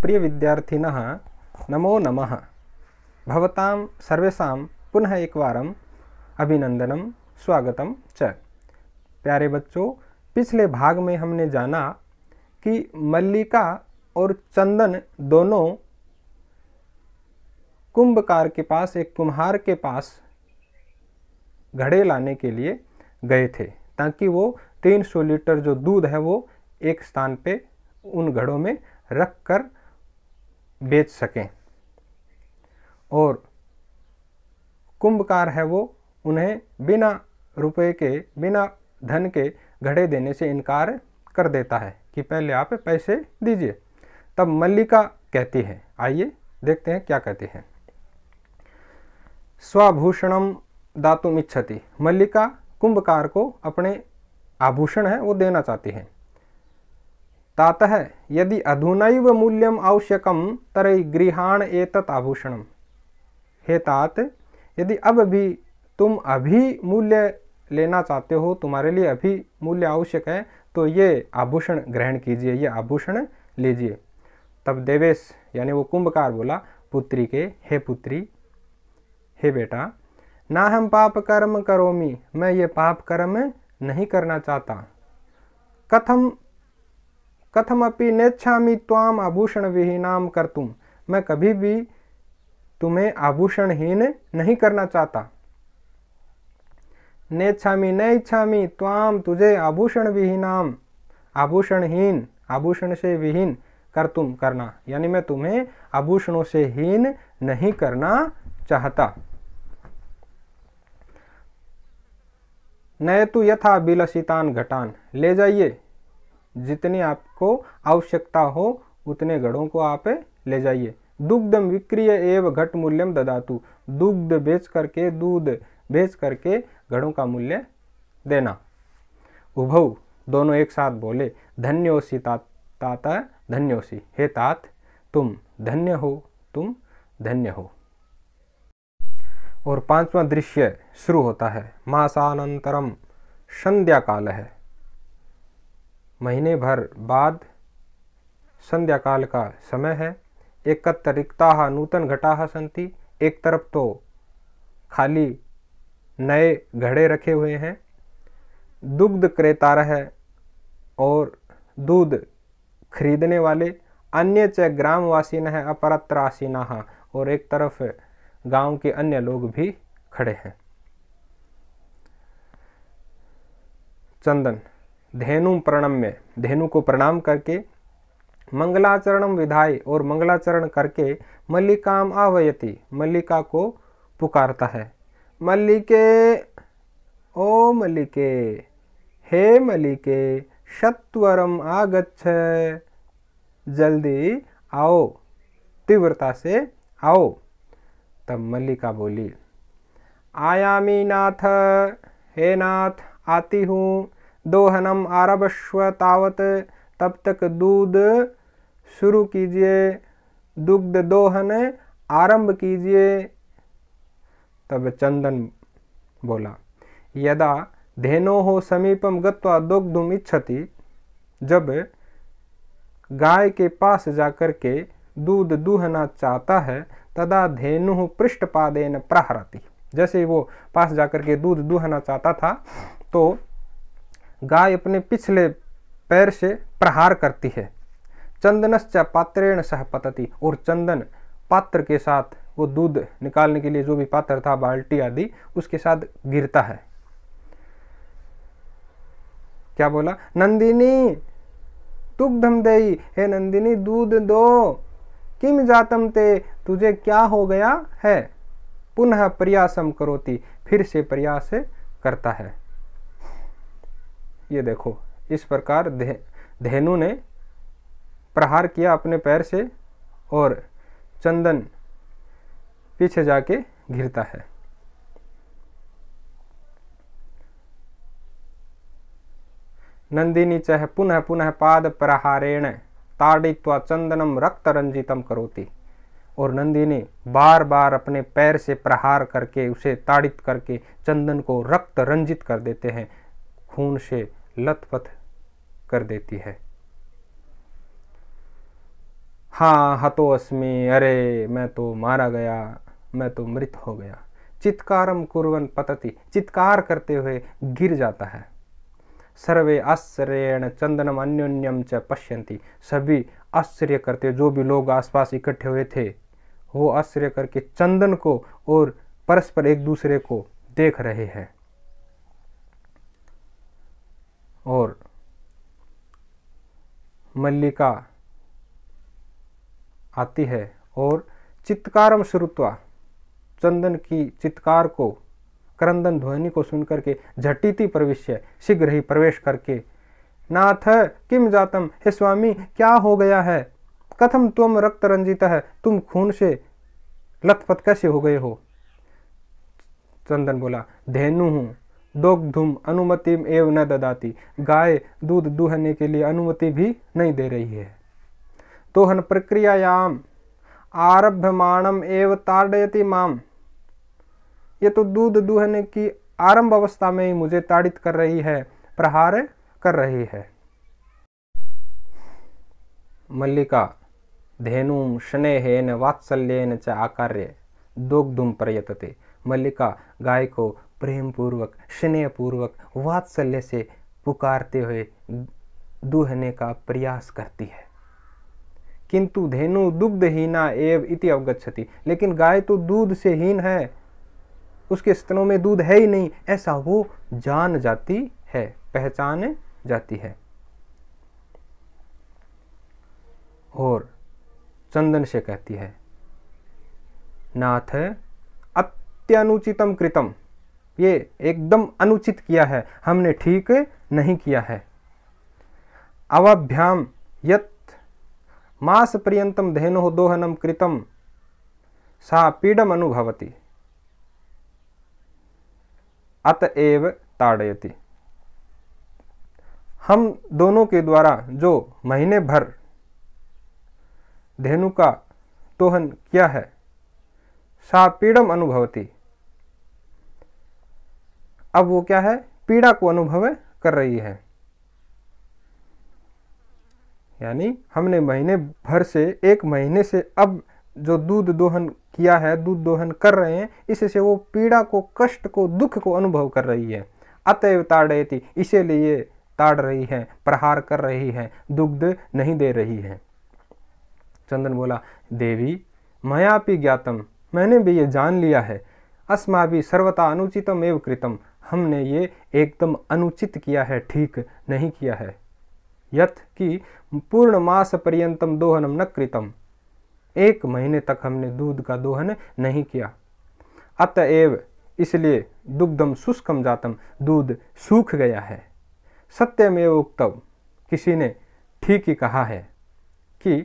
प्रिय विद्यार्थिनः नमो नमः। भवतां सर्वेषां पुनः एकवारम् अभिनंदनम स्वागतम च। प्यारे बच्चों, पिछले भाग में हमने जाना कि मल्लिका और चंदन दोनों कुंभकार के पास, एक कुम्हार के पास घड़े लाने के लिए गए थे ताकि वो 300 लीटर जो दूध है वो एक स्थान पे उन घड़ों में रख कर बेच सकें। और कुंभकार है वो उन्हें बिना रुपए के, बिना धन के घड़े देने से इनकार कर देता है कि पहले आप पैसे दीजिए। तब मल्लिका कहती है, आइए देखते हैं क्या कहती है। स्वाभूषणम दातुम इच्छति। मल्लिका कुंभकार को अपने आभूषण है वो देना चाहती है। तातः यदि अधुनैव मूल्यम आवश्यकम तर्हि गृहाण एतत् आभूषणम। हे तात, यदि अब भी तुम अभी मूल्य लेना चाहते हो, तुम्हारे लिए अभी मूल्य आवश्यक है, तो ये आभूषण ग्रहण कीजिए, ये आभूषण लीजिए। तब देवेश यानी वो कुंभकार बोला पुत्री के, हे पुत्री, हे बेटा, ना हम पाप कर्म करोमि, मैं ये पाप कर्म नहीं करना चाहता। कथमपि नेच्छामि त्वाम आभूषण विहीनाम कर्तुम, मैं कभी भी तुम्हें आभूषणहीन नहीं करना चाहता। नेच्छामि न इच्छामि त्वाम, तुझे आभूषण विहीनाम, आभूषणहीन, आभूषण से विहीन कर्तुम, करना, यानी मैं तुम्हें आभूषणों से हीन नहीं करना चाहता। नयतु यथा बिलसितान घटान, ले जाइए, जितनी आपको आवश्यकता हो उतने घड़ों को आप ले जाइए। दुग्धम विक्रिय एव घट मूल्यम ददातु, दुग्ध बेच करके, दूध बेच करके घड़ों का मूल्य देना। उभौ, दोनों एक साथ बोले, धन्योसी ताता धन्योसी, हे तात तुम धन्य हो, तुम धन्य हो। और 5वां दृश्य शुरू होता है। मासानंतरम, संध्या काल है, महीने भर बाद संध्या काल का समय है। एकत्र रिक्ताः नूतन घटाः सन्ति, एक तरफ तो खाली नए घड़े रखे हुए हैं। दुग्ध क्रेतारः है, और दूध खरीदने वाले। अन्य च ग्रामवासिनः अपरत्र आसीनाः, और एक तरफ गांव के अन्य लोग भी खड़े हैं। चंदन धेनु प्रणम्य, धेनु को प्रणाम करके, मंगलाचरणम विधाय, और मंगलाचरण करके, मल्लिकाम आह्वयति, मल्लिका को पुकारता है। मल्लिके, ओ मल्लिके, हे मल्लिके, सत्वरम आगच्छ, जल्दी आओ, तीव्रता से आओ। तब मल्लिका बोली, आयामी नाथ, हे नाथ आती हूँ, दोहनम आरभस्व तावत, तब तक दूध शुरू कीजिए, दुग्ध दोहन आरंभ कीजिए। तब चंदन बोला, यदा धेनोः समीपम गत्वा दुग्धुम इच्छति, जब गाय के पास जाकर के दूध दूहना चाहता है, तदा धेनु पृष्ठपादेन प्रहरति, जैसे वो पास जाकर के दूध दूहना चाहता था तो गाय अपने पिछले पैर से प्रहार करती है। चंदनश्च पात्रेण सह पतति, और चंदन पात्र के साथ, वो दूध निकालने के लिए जो भी पात्र था, बाल्टी आदि, उसके साथ गिरता है। क्या बोला? नंदिनी दुग्धम देई, हे नंदिनी दूध दो। किम जातम ते, तुझे क्या हो गया है? पुनः प्रयासम करोति, फिर से प्रयास करता है। ये देखो, इस प्रकार धेनु ने प्रहार किया अपने पैर से, और चंदन पीछे जाके गिरता है। नंदिनी चह पुनः पुनः पाद प्रहारेण ताड़ित्वा चंदनम रक्त रंजितम करोति, और नंदिनी बार बार अपने पैर से प्रहार करके, उसे ताड़ित करके चंदन को रक्त रंजित कर देते हैं, खून से लथपथ कर देती है। हाँ हतो अस्मि, अरे मैं तो मारा गया, मैं तो मृत हो गया। चित्कारम कुर्वन् पतति, चित्कार करते हुए गिर जाता है। सर्वे आश्चर्येण चंदनम अन्योन्यम च पश्यन्ति, सभी आश्चर्य करते, जो भी लोग आसपास इकट्ठे हुए थे वो आश्चर्य करके चंदन को और परस्पर एक दूसरे को देख रहे हैं। और मल्लिका आती है और चित्कारम श्रुत्वा, चंदन की चित्कार को, क्रंदन ध्वनि को सुनकर के झटिति प्रविश्य, शीघ्र ही प्रवेश करके, नाथ किम जातम, हे स्वामी क्या हो गया है, कथम त्वम रक्त रंजित है, तुम खून से लथपथ कैसे हो गए हो। चंदन बोला, धेनु हूँ, दोग्धुम अनुमतिम एव न ददाती, गाय दूध दूहने के लिए अनुमति भी नहीं दे रही है। दोहन प्रक्रियायाम आरभ्यमाणम एव ताड़यति माम, ये तो दूध दूहने की आरंभ अवस्था में ही मुझे ताड़ित कर रही है, प्रहार कर रही है। मल्लिका धेनुम स्नेहेन वात्सल्येन च आकार्य दोग्धुम प्रयतते, मल्लिका गाय को प्रेम पूर्वक, स्नेह पूर्वक, वात्सल्य से पुकारते हुए दूहने का प्रयास करती है। किंतु धेनु दुग्धहीना एव इति अवगच्छति, लेकिन गाय तो दूध से हीन है, उसके स्तनों में दूध है ही नहीं, ऐसा वो जान जाती है, पहचान जाती है। और चंदन से कहती है, नाथ अत्यनुचितम कृतम, ये एकदम अनुचित किया है, हमने ठीक नहीं किया है। अवाभ्याम यत मास पर्यंतम धेनु दोहनम कृतम सा पीडम अनुभवती अतएव ताड़यति, हम दोनों के द्वारा जो महीने भर धेनु का दोहन किया है, सा पीड़म अनुभवती, अब वो क्या है, पीड़ा को अनुभव कर रही है। यानी हमने महीने भर से, एक महीने से अब जो दूध दोहन किया है, दूध दोहन कर रहे हैं, इससे वो पीड़ा को, कष्ट को, दुख को अनुभव कर रही है। अतएव ताड़यति, इसीलिए ताड़ रही है, प्रहार कर रही है, दुग्ध नहीं दे रही है। चंदन बोला, देवी मयापि ज्ञातम, मैंने भी ये जान लिया है, अस्माभि सर्वथा अनुचितम एव कृतम, हमने ये एकदम अनुचित किया है, ठीक नहीं किया है। यथ कि पूर्ण मास पर्यंतम दोहनम न कृतम, एक महीने तक हमने दूध का दोहन नहीं किया। अतएव, इसलिए दुग्धम शुष्कम जातम, दूध सूख गया है। सत्यमेव उक्तम, किसी ने ठीक ही कहा है कि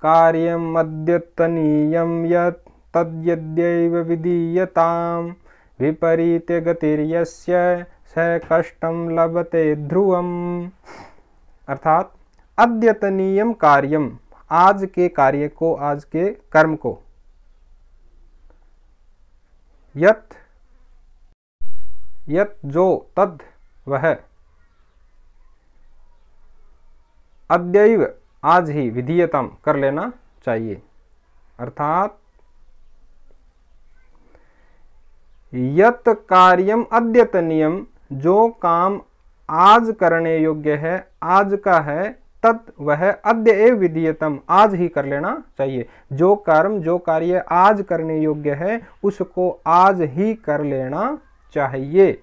कार्यम अद्यतनीयम यत् तद्यद्यैव विधीयताम विपरीते गतिर्यस्य स कष्टम लभते ध्रुवम। अर्थात अद्यतनीयम कार्यम, आज के कार्य को, आज के कर्म को, यत् यत् जो, तद वह, अद्यैव आज ही, विधीयतम कर लेना चाहिए। अर्थात यत् कार्यम अद्यतनीयम, जो काम आज करने योग्य है, आज का है, तत् वह अद्य एव विधीयतम, आज ही कर लेना चाहिए। जो कर्म, जो कार्य आज करने योग्य है, उसको आज ही कर लेना चाहिए।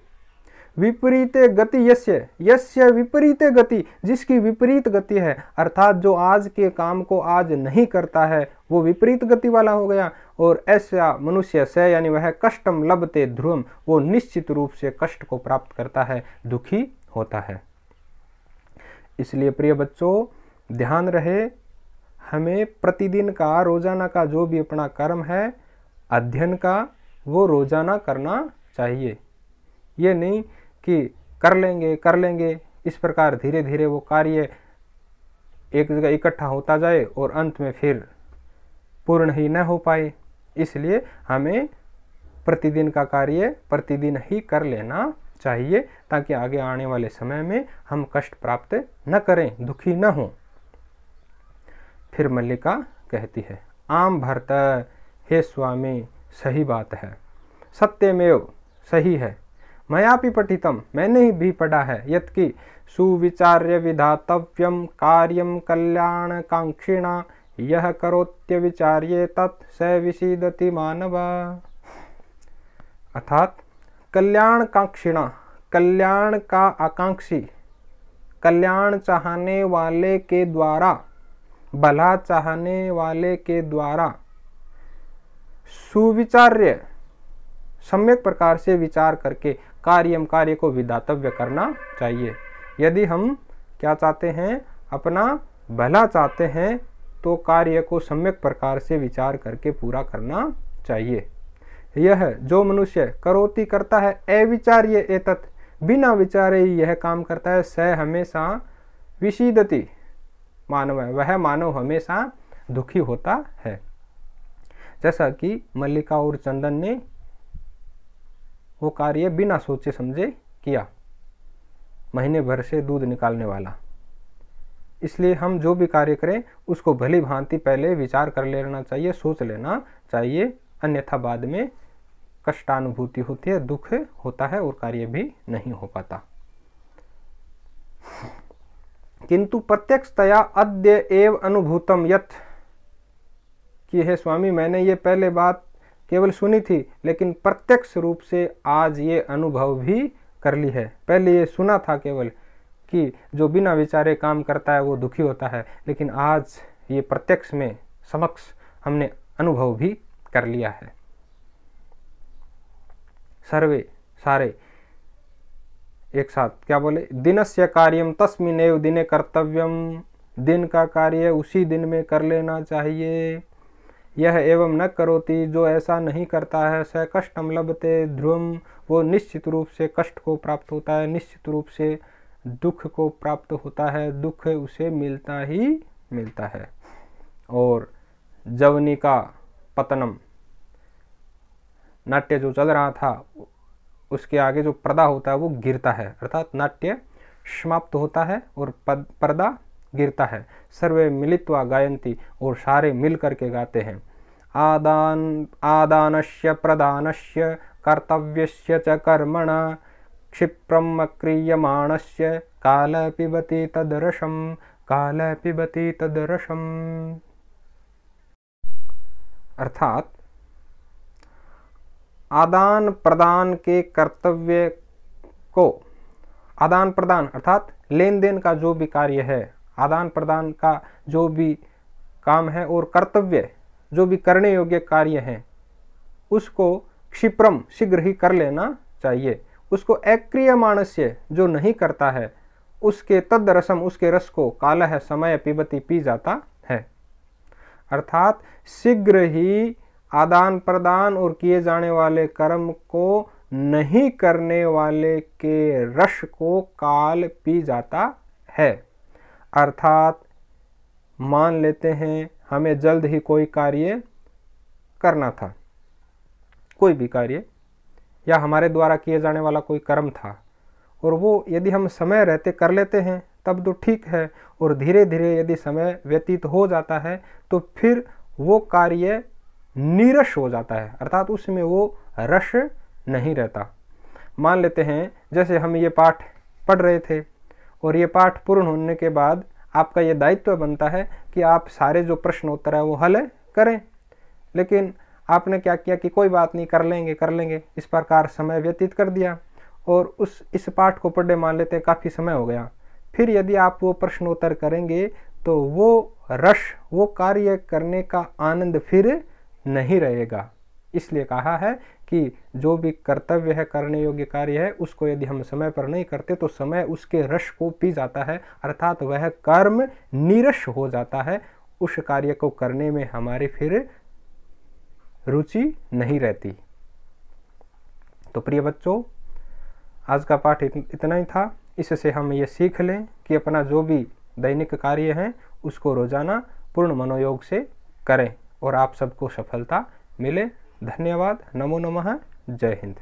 विपरीते गति यस्य, यस्य विपरीते गति, जिसकी विपरीत गति है, अर्थात जो आज के काम को आज नहीं करता है वो विपरीत गति वाला हो गया। और ऐसा मनुष्य से, यानी वह कष्टम लभते ध्रुवम, वो निश्चित रूप से कष्ट को प्राप्त करता है, दुखी होता है। इसलिए प्रिय बच्चों, ध्यान रहे, हमें प्रतिदिन का, रोजाना का जो भी अपना कर्म है अध्ययन का, वो रोजाना करना चाहिए। ये नहीं कि कर लेंगे, इस प्रकार धीरे धीरे वो कार्य एक जगह इकट्ठा होता जाए और अंत में फिर पूर्ण ही न हो पाए। इसलिए हमें प्रतिदिन का कार्य प्रतिदिन ही कर लेना चाहिए, ताकि आगे आने वाले समय में हम कष्ट प्राप्त न करें, दुखी न हों। फिर मल्लिका कहती है, आम भर्त, हे स्वामी सही बात है, सत्यमेव सही है, मयापि पठितम, मैंने भी पढ़ा है, यत्कि सुविचार्य विधातव्यम कार्यम कल्याणकांक्षिणा यह करोत्य विचार्ये तत् स विसीदति मानव। अर्थात कल्याणकांक्षिणा, कल्याण का आकांक्षी, कल्याण चाहने वाले के द्वारा, भला चाहने वाले के द्वारा सुविचार्य, सम्यक प्रकार से विचार करके कार्य को विधातव्य करना चाहिए। यदि हम क्या चाहते हैं, अपना भला चाहते हैं, तो कार्य को सम्यक प्रकार से विचार करके पूरा करना चाहिए। यह जो मनुष्य करोति करता है अविचार्य एतत्, बिना विचारे यह काम करता है, स हमेशा विषीदति मानव है, वह मानव हमेशा दुखी होता है। जैसा कि मल्लिका और चंदन ने वो कार्य बिना सोचे समझे किया, महीने भर से दूध निकालने वाला। इसलिए हम जो भी कार्य करें उसको भली भांति पहले विचार कर लेना चाहिए, सोच लेना चाहिए, अन्यथा बाद में कष्टानुभूति होती है, दुख होता है और कार्य भी नहीं हो पाता। किंतु प्रत्यक्षतया अद्य एव अनुभूतम यत्, कि हे स्वामी मैंने ये पहले बात केवल सुनी थी, लेकिन प्रत्यक्ष रूप से आज ये अनुभव भी कर ली है। पहले ये सुना था केवल कि जो बिना विचारे काम करता है वो दुखी होता है, लेकिन आज ये प्रत्यक्ष में समक्ष हमने अनुभव भी कर लिया है। सर्वे सारे एक साथ क्या बोले, दिनस्य कार्यम तस्मिन्नेव दिने कर्तव्यम, दिन का कार्य उसी दिन में कर लेना चाहिए। यह एवं न करोति, जो ऐसा नहीं करता है, स कष्टम लभते ध्रुवम, वो निश्चित रूप से कष्ट को प्राप्त होता है, निश्चित रूप से दुख को प्राप्त होता है, दुख उसे मिलता ही मिलता है। और जवनिका पतनम, नाट्य जो चल रहा था उसके आगे जो पर्दा होता है वो गिरता है, अर्थात नाट्य समाप्त होता है और पर्दा गिरता है। सर्वे मिलित्वा गायन्ति, और सारे मिल करके गाते हैं। आदानस्य प्रदानस्य कर्तव्यस्य च कर्मणा क्षिप्रम क्रियमाणस्य काल पिबति तदरसम, काल पिबति तदरसम। अर्थात आदान प्रदान के कर्तव्य को, आदान प्रदान अर्थात लेन देन का जो भी कार्य है, आदान प्रदान का जो भी काम है, और कर्तव्य जो भी करने योग्य कार्य है, उसको क्षिप्रम शीघ्र ही कर लेना चाहिए। उसको अक्रियमाणस्य जो नहीं करता है, उसके तद रसम, उसके रस को काल है समय पिबती पी जाता है। अर्थात शीघ्र ही आदान प्रदान और किए जाने वाले कर्म को नहीं करने वाले के रस को काल पी जाता है। अर्थात मान लेते हैं हमें जल्द ही कोई कार्य करना था, कोई भी कार्य, या हमारे द्वारा किए जाने वाला कोई कर्म था, और वो यदि हम समय रहते कर लेते हैं तब तो ठीक है, और धीरे धीरे यदि समय व्यतीत हो जाता है तो फिर वो कार्य नीरस हो जाता है, अर्थात उसमें वो रस नहीं रहता। मान लेते हैं जैसे हम ये पाठ पढ़ रहे थे, और ये पाठ पूर्ण होने के बाद आपका ये दायित्व बनता है कि आप सारे जो प्रश्न उत्तर है वो हल करें, लेकिन आपने क्या किया कि कोई बात नहीं, कर लेंगे, इस प्रकार समय व्यतीत कर दिया, और इस पाठ को पढ़े मान लेते हैं काफ़ी समय हो गया। फिर यदि आप वो प्रश्न उत्तर करेंगे तो वो रस, वो कार्य करने का आनंद फिर नहीं रहेगा। इसलिए कहा है कि जो भी कर्तव्य है, करने योग्य कार्य है, उसको यदि हम समय पर नहीं करते तो समय उसके रस को पी जाता है, अर्थात वह कर्म नीरस हो जाता है, उस कार्य को करने में हमारी फिर रुचि नहीं रहती। तो प्रिय बच्चों, आज का पाठ इतना ही था। इससे हम ये सीख लें कि अपना जो भी दैनिक कार्य है उसको रोजाना पूर्ण मनोयोग से करें, और आप सबको सफलता मिले। धन्यवाद। नमो नमः। जय हिंद।